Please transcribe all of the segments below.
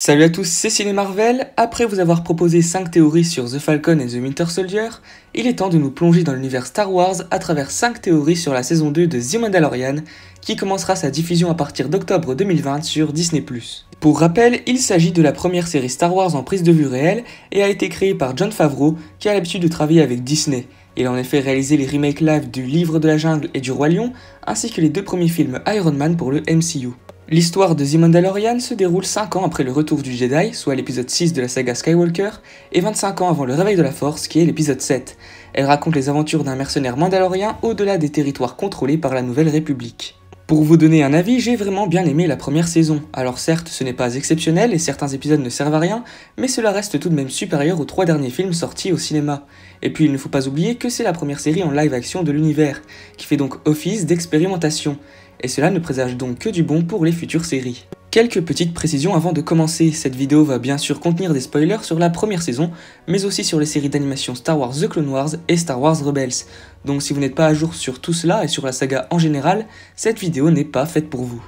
Salut à tous, c'est Ciné Marvel. Après vous avoir proposé 5 théories sur The Falcon et The Winter Soldier, il est temps de nous plonger dans l'univers Star Wars à travers 5 théories sur la saison 2 de The Mandalorian, qui commencera sa diffusion à partir d'octobre 2020 sur Disney+. Pour rappel, il s'agit de la première série Star Wars en prise de vue réelle et a été créée par Jon Favreau, qui a l'habitude de travailler avec Disney. Il a en effet réalisé les remakes live du Livre de la Jungle et du Roi Lion, ainsi que les 2 premiers films Iron Man pour le MCU. L'histoire de The Mandalorian se déroule 5 ans après le retour du Jedi, soit l'épisode 6 de la saga Skywalker, et 25 ans avant le réveil de la Force, qui est l'épisode 7. Elle raconte les aventures d'un mercenaire mandalorien au-delà des territoires contrôlés par la Nouvelle République. Pour vous donner un avis, j'ai vraiment bien aimé la première saison. Alors certes, ce n'est pas exceptionnel et certains épisodes ne servent à rien, mais cela reste tout de même supérieur aux 3 derniers films sortis au cinéma. Et puis il ne faut pas oublier que c'est la première série en live action de l'univers, qui fait donc office d'expérimentation. Et cela ne présage donc que du bon pour les futures séries. Quelques petites précisions avant de commencer, cette vidéo va bien sûr contenir des spoilers sur la première saison, mais aussi sur les séries d'animation Star Wars The Clone Wars et Star Wars Rebels. Donc si vous n'êtes pas à jour sur tout cela et sur la saga en général, cette vidéo n'est pas faite pour vous.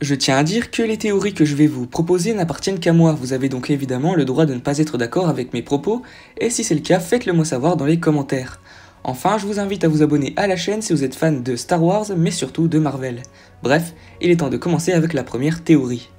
Je tiens à dire que les théories que je vais vous proposer n'appartiennent qu'à moi, vous avez donc évidemment le droit de ne pas être d'accord avec mes propos, et si c'est le cas, faites-le moi savoir dans les commentaires. Enfin, je vous invite à vous abonner à la chaîne si vous êtes fan de Star Wars, mais surtout de Marvel. Bref, il est temps de commencer avec la première théorie.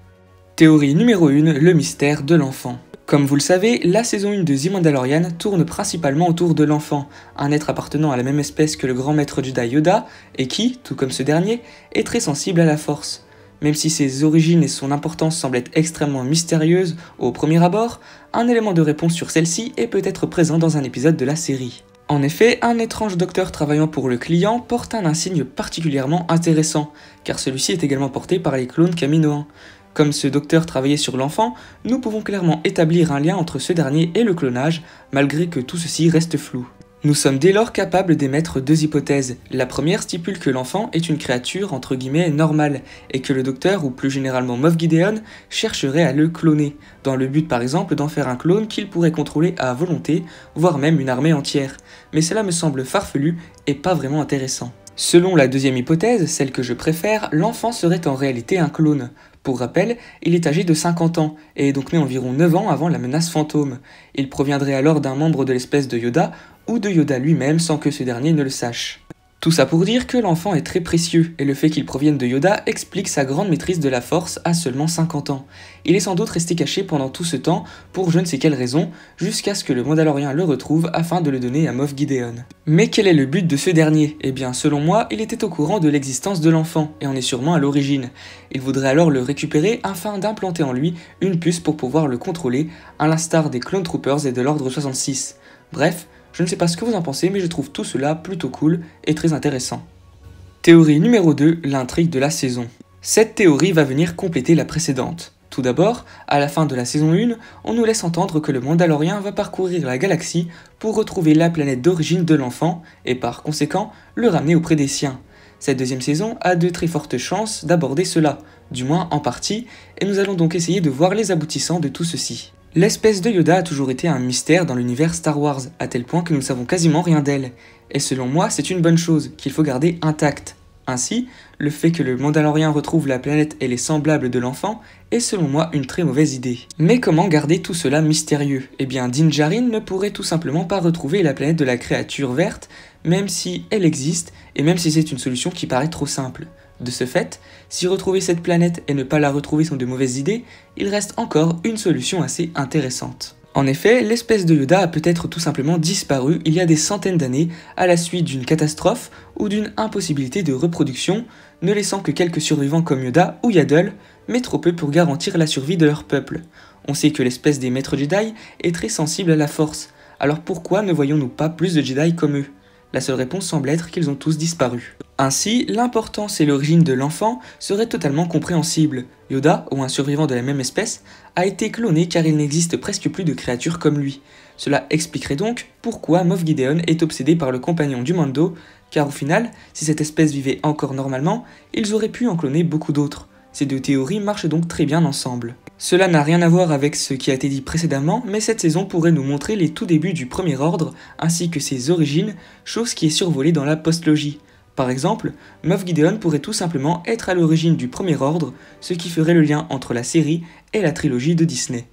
Théorie numéro 1, le mystère de l'enfant. Comme vous le savez, la saison 1 de The Mandalorian tourne principalement autour de l'enfant, un être appartenant à la même espèce que le grand maître Jedi Yoda, et qui, tout comme ce dernier, est très sensible à la force. Même si ses origines et son importance semblent être extrêmement mystérieuses au premier abord, un élément de réponse sur celle-ci est peut-être présent dans un épisode de la série. En effet, un étrange docteur travaillant pour le client porte un insigne particulièrement intéressant, car celui-ci est également porté par les clones Kaminoans. Comme ce docteur travaillait sur l'enfant, nous pouvons clairement établir un lien entre ce dernier et le clonage, malgré que tout ceci reste flou. Nous sommes dès lors capables d'émettre 2 hypothèses. La première stipule que l'enfant est une créature entre guillemets normale, et que le docteur, ou plus généralement Moff Gideon, chercherait à le cloner, dans le but par exemple d'en faire un clone qu'il pourrait contrôler à volonté, voire même une armée entière. Mais cela me semble farfelu et pas vraiment intéressant. Selon la deuxième hypothèse, celle que je préfère, l'enfant serait en réalité un clone. Pour rappel, il est âgé de 50 ans, et est donc né environ 9 ans avant la menace fantôme. Il proviendrait alors d'un membre de l'espèce de Yoda, ou de Yoda lui-même sans que ce dernier ne le sache. Tout ça pour dire que l'enfant est très précieux, et le fait qu'il provienne de Yoda explique sa grande maîtrise de la force à seulement 50 ans. Il est sans doute resté caché pendant tout ce temps, pour je ne sais quelle raison, jusqu'à ce que le Mandalorien le retrouve afin de le donner à Moff Gideon. Mais quel est le but de ce dernier? Eh bien, selon moi, il était au courant de l'existence de l'enfant, et en est sûrement à l'origine. Il voudrait alors le récupérer afin d'implanter en lui une puce pour pouvoir le contrôler, à l'instar des Clone Troopers et de l'Ordre 66. Bref, je ne sais pas ce que vous en pensez, mais je trouve tout cela plutôt cool et très intéressant. Théorie numéro 2, l'intrigue de la saison. Cette théorie va venir compléter la précédente. Tout d'abord, à la fin de la saison 1, on nous laisse entendre que le Mandalorien va parcourir la galaxie pour retrouver la planète d'origine de l'enfant et par conséquent le ramener auprès des siens. Cette deuxième saison a de très fortes chances d'aborder cela, du moins en partie, et nous allons donc essayer de voir les aboutissants de tout ceci. L'espèce de Yoda a toujours été un mystère dans l'univers Star Wars, à tel point que nous ne savons quasiment rien d'elle. Et selon moi, c'est une bonne chose, qu'il faut garder intacte. Ainsi, le fait que le Mandalorien retrouve la planète et les semblables de l'enfant est selon moi une très mauvaise idée. Mais comment garder tout cela mystérieux? Eh bien, Din Djarin ne pourrait tout simplement pas retrouver la planète de la créature verte, même si elle existe, et même si c'est une solution qui paraît trop simple. De ce fait, si retrouver cette planète et ne pas la retrouver sont de mauvaises idées, il reste encore une solution assez intéressante. En effet, l'espèce de Yoda a peut-être tout simplement disparu il y a des centaines d'années à la suite d'une catastrophe ou d'une impossibilité de reproduction, ne laissant que quelques survivants comme Yoda ou Yaddle, mais trop peu pour garantir la survie de leur peuple. On sait que l'espèce des maîtres Jedi est très sensible à la force, alors pourquoi ne voyons-nous pas plus de Jedi comme eux? La seule réponse semble être qu'ils ont tous disparu. Ainsi, l'importance et l'origine de l'enfant seraient totalement compréhensibles. Yoda, ou un survivant de la même espèce, a été cloné car il n'existe presque plus de créatures comme lui. Cela expliquerait donc pourquoi Moff Gideon est obsédé par le compagnon du Mando, car au final, si cette espèce vivait encore normalement, ils auraient pu en cloner beaucoup d'autres. Ces deux théories marchent donc très bien ensemble. Cela n'a rien à voir avec ce qui a été dit précédemment, mais cette saison pourrait nous montrer les tout débuts du Premier Ordre, ainsi que ses origines, chose qui est survolée dans la postlogie. Par exemple, Moff Gideon pourrait tout simplement être à l'origine du Premier Ordre, ce qui ferait le lien entre la série et la trilogie de Disney.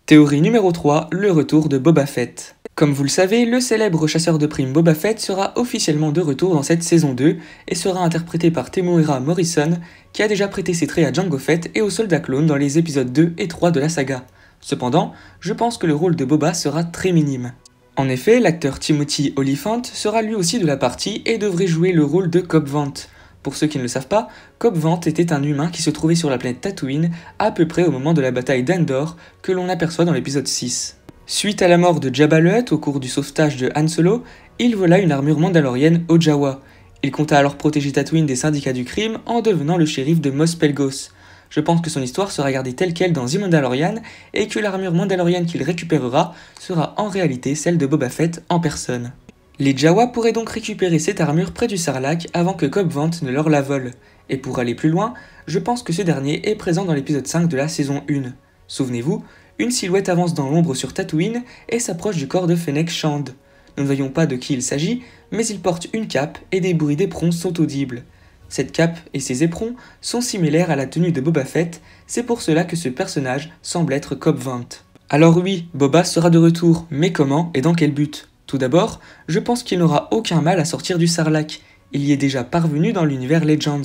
Théorie numéro 3, le retour de Boba Fett. Comme vous le savez, le célèbre chasseur de primes Boba Fett sera officiellement de retour dans cette saison 2 et sera interprété par Temuera Morrison, qui a déjà prêté ses traits à Jango Fett et aux soldats clones dans les épisodes 2 et 3 de la saga. Cependant, je pense que le rôle de Boba sera très minime. En effet, l'acteur Timothy Olyphant sera lui aussi de la partie et devrait jouer le rôle de Cobb Vanth. Pour ceux qui ne le savent pas, Cobb Vanth était un humain qui se trouvait sur la planète Tatooine à peu près au moment de la bataille d'Endor que l'on aperçoit dans l'épisode 6. Suite à la mort de Jabba le Hutt au cours du sauvetage de Han Solo, il vola une armure mandalorienne au Jawa. Il compta alors protéger Tatooine des syndicats du crime en devenant le shérif de Mos Pelgos. Je pense que son histoire sera gardée telle quelle dans The Mandalorian et que l'armure mandalorienne qu'il récupérera sera en réalité celle de Boba Fett en personne. Les Jawa pourraient donc récupérer cette armure près du Sarlacc avant que Cobb Vanth ne leur la vole. Et pour aller plus loin, je pense que ce dernier est présent dans l'épisode 5 de la saison 1. Souvenez-vous, une silhouette avance dans l'ombre sur Tatooine et s'approche du corps de Fennec Shand. Nous ne voyons pas de qui il s'agit, mais il porte une cape et des bruits d'éperons sont audibles. Cette cape et ses éperons sont similaires à la tenue de Boba Fett, c'est pour cela que ce personnage semble être Cobb Vanth. Alors oui, Boba sera de retour, mais comment et dans quel but ? Tout d'abord, je pense qu'il n'aura aucun mal à sortir du Sarlacc, il y est déjà parvenu dans l'univers Legends.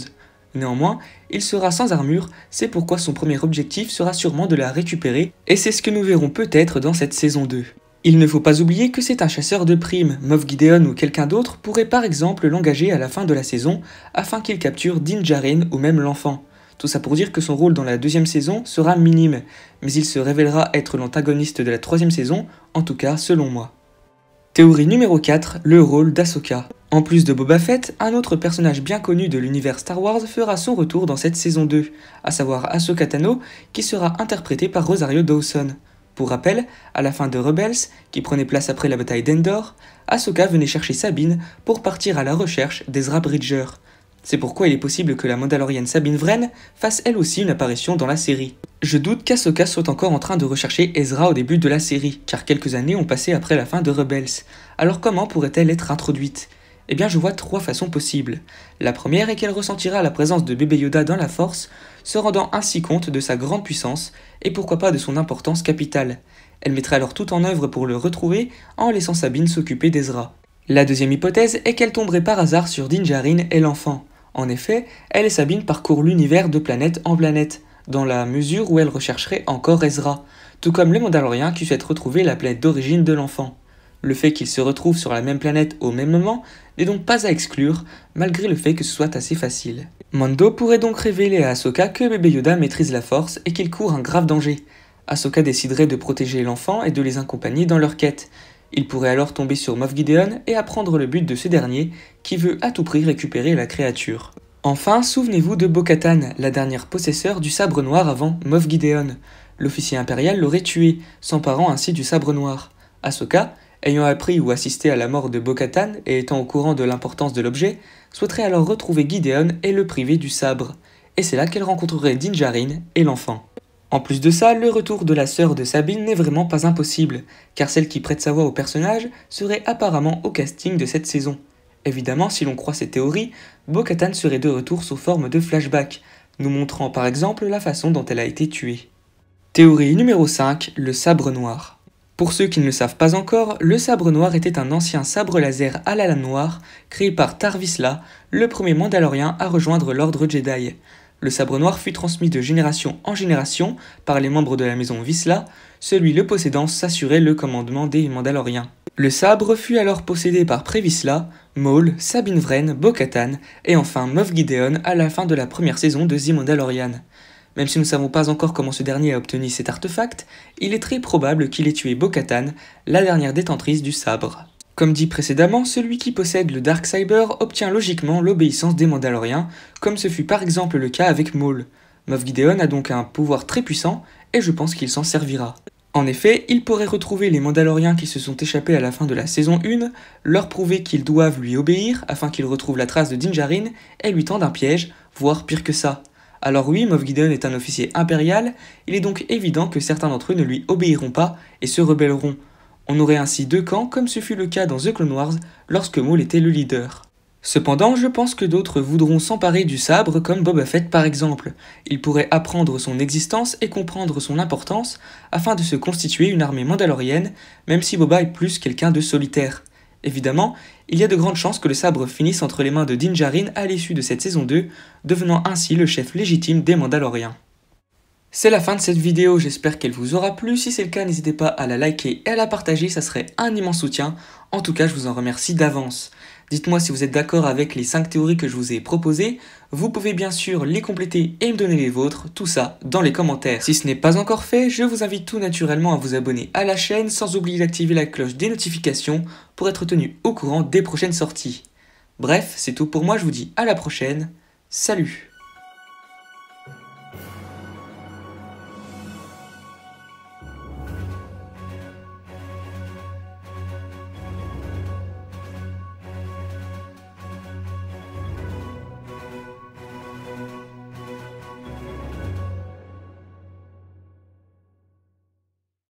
Néanmoins, il sera sans armure, c'est pourquoi son premier objectif sera sûrement de la récupérer, et c'est ce que nous verrons peut-être dans cette saison 2. Il ne faut pas oublier que c'est un chasseur de primes, Moff Gideon ou quelqu'un d'autre pourrait par exemple l'engager à la fin de la saison afin qu'il capture Din Djarin ou même l'enfant. Tout ça pour dire que son rôle dans la deuxième saison sera minime, mais il se révélera être l'antagoniste de la troisième saison, en tout cas selon moi. Théorie numéro 4, le rôle d'Ahsoka. En plus de Boba Fett, un autre personnage bien connu de l'univers Star Wars fera son retour dans cette saison 2, à savoir Ahsoka Tano, qui sera interprétée par Rosario Dawson. Pour rappel, à la fin de Rebels, qui prenait place après la bataille d'Endor, Ahsoka venait chercher Sabine pour partir à la recherche d'Ezra Bridger. C'est pourquoi il est possible que la Mandalorienne Sabine Wren fasse elle aussi une apparition dans la série. Je doute qu'Ahsoka soit encore en train de rechercher Ezra au début de la série, car quelques années ont passé après la fin de Rebels. Alors comment pourrait-elle être introduite ? Eh bien je vois 3 façons possibles. La première est qu'elle ressentira la présence de bébé Yoda dans la Force, se rendant ainsi compte de sa grande puissance, et pourquoi pas de son importance capitale. Elle mettrait alors tout en œuvre pour le retrouver, en laissant Sabine s'occuper d'Ezra. La deuxième hypothèse est qu'elle tomberait par hasard sur Din Djarin et l'enfant. En effet, elle et Sabine parcourent l'univers de planète en planète, dans la mesure où elle rechercherait encore Ezra, tout comme le Mandalorien qui souhaite retrouver la planète d'origine de l'enfant. Le fait qu'ils se retrouvent sur la même planète au même moment n'est donc pas à exclure, malgré le fait que ce soit assez facile. Mando pourrait donc révéler à Ahsoka que bébé Yoda maîtrise la Force et qu'il court un grave danger. Ahsoka déciderait de protéger l'enfant et de les accompagner dans leur quête. Il pourrait alors tomber sur Moff Gideon et apprendre le but de ce dernier, qui veut à tout prix récupérer la créature. Enfin, souvenez-vous de Bo-Katan, la dernière possesseure du sabre noir avant Moff Gideon. L'officier impérial l'aurait tué, s'emparant ainsi du sabre noir. Ahsoka, ayant appris ou assisté à la mort de Bo-Katan et étant au courant de l'importance de l'objet, souhaiterait alors retrouver Gideon et le priver du sabre. Et c'est là qu'elle rencontrerait Din Djarin et l'enfant. En plus de ça, le retour de la sœur de Sabine n'est vraiment pas impossible, car celle qui prête sa voix au personnage serait apparemment au casting de cette saison. Évidemment, si l'on croit ces théories, Bo-Katan serait de retour sous forme de flashback, nous montrant par exemple la façon dont elle a été tuée. Théorie numéro 5, le sabre noir. Pour ceux qui ne le savent pas encore, le sabre noir était un ancien sabre laser à la lame noire, créé par Tar Vizsla, le premier Mandalorien à rejoindre l'ordre Jedi. Le sabre noir fut transmis de génération en génération par les membres de la maison Vizsla, celui le possédant s'assurait le commandement des Mandaloriens. Le sabre fut alors possédé par Pre Vizsla, Maul, Sabine Wren, Bo-Katan et enfin Moff Gideon à la fin de la première saison de The Mandalorian. Même si nous ne savons pas encore comment ce dernier a obtenu cet artefact, il est très probable qu'il ait tué Bo-Katan, la dernière détentrice du sabre. Comme dit précédemment, celui qui possède le Darksaber obtient logiquement l'obéissance des Mandaloriens, comme ce fut par exemple le cas avec Maul. Moff Gideon a donc un pouvoir très puissant, et je pense qu'il s'en servira. En effet, il pourrait retrouver les Mandaloriens qui se sont échappés à la fin de la saison 1, leur prouver qu'ils doivent lui obéir afin qu'ils retrouvent la trace de Din Djarin et lui tendent un piège, voire pire que ça. Alors oui, Moff Gideon est un officier impérial, il est donc évident que certains d'entre eux ne lui obéiront pas et se rebelleront. On aurait ainsi 2 camps comme ce fut le cas dans The Clone Wars lorsque Maul était le leader. Cependant, je pense que d'autres voudront s'emparer du sabre comme Boba Fett par exemple. Il pourrait apprendre son existence et comprendre son importance afin de se constituer une armée mandalorienne, même si Boba est plus quelqu'un de solitaire. Évidemment, il y a de grandes chances que le sabre finisse entre les mains de Din Djarin à l'issue de cette saison 2, devenant ainsi le chef légitime des Mandaloriens. C'est la fin de cette vidéo, j'espère qu'elle vous aura plu. Si c'est le cas, n'hésitez pas à la liker et à la partager, ça serait un immense soutien. En tout cas, je vous en remercie d'avance. Dites-moi si vous êtes d'accord avec les 5 théories que je vous ai proposées. Vous pouvez bien sûr les compléter et me donner les vôtres, tout ça dans les commentaires. Si ce n'est pas encore fait, je vous invite tout naturellement à vous abonner à la chaîne sans oublier d'activer la cloche des notifications pour être tenu au courant des prochaines sorties. Bref, c'est tout pour moi, je vous dis à la prochaine. Salut!